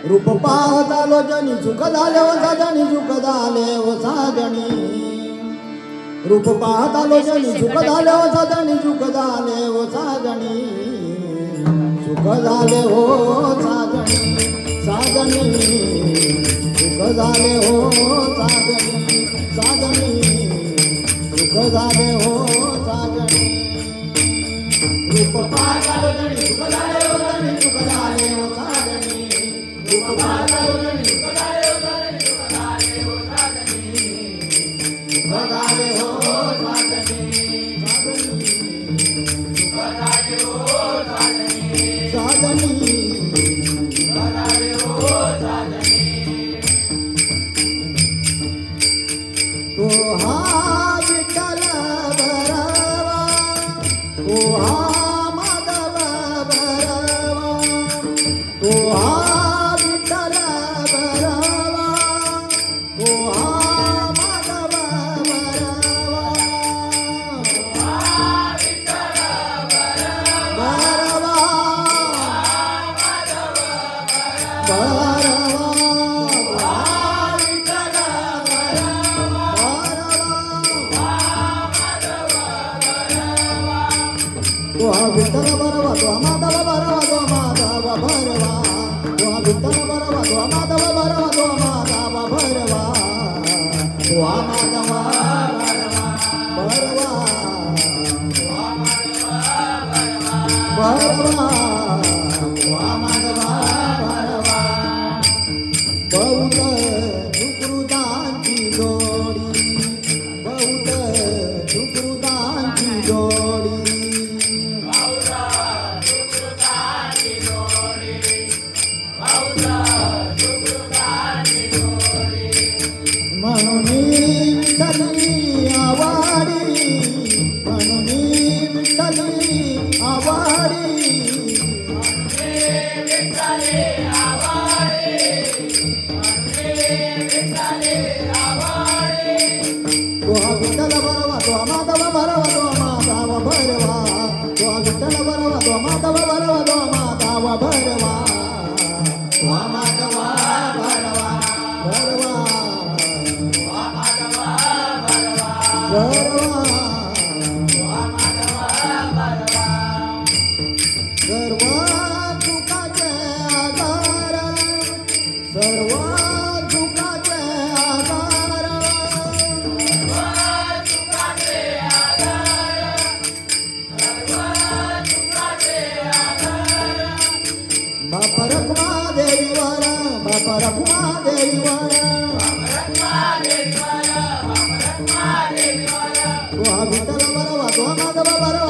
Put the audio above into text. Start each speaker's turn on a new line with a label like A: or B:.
A: रूप पाहतालो जनी चुक झाले ओ साजणी चुक झाले ओ साजणी रूप पाहतालो जनी चुक झाले ओ साजणी चुक झाले ओ साजणी चुक झाले हो साजणी साजणी चुक झाले हो साजणी साजणी चुक झाले हो साजणी रूप पाहतालो जनी चुक झाले ओ साजणी चुक झाले ओ साजणी रूप पाहतालो जनी चुक झाले ओ साजणी चुक झाले ओ साजणी चुक झाले हो साजणी चुक झाले हो साजणी साजणी चुक झाले हो साजणी तो हा विठ्ठल भरावा तो हा माधव भरावा तो हा विठ्ठल भरावा तो हा माधव भरावा तो हा विठ्ठल भरावा तो हा विठ्ठल भरावा तो माधव भरावा तो माधव भरावा तो हा विठ्ठल भरावा तो माधव भरावा तो माधव भरावा तो हा माधव भरावा भरावा भरावा तो हा माधव भरावा बहुत सुकृतांची जोडी बहुत सुकृतांची जोडी म्हणून विठ्ठली आवाडी म्हणून विठ्ठली आवाडी तो हा विठ्ठल भरावा तो माधव भरावा तो माधव भरावा तो हा विठ्ठल भरावा तो माधव भरावा तो माधव भरावा तो हा माधव भरावा भरावा सर्व दुःखाचे आधार सर्व दुःखाचे आधार बाप रखुमा देवीवर बाप रखुमा देवीवर तो हा विठ्ठल भरावा तो माधव भरावा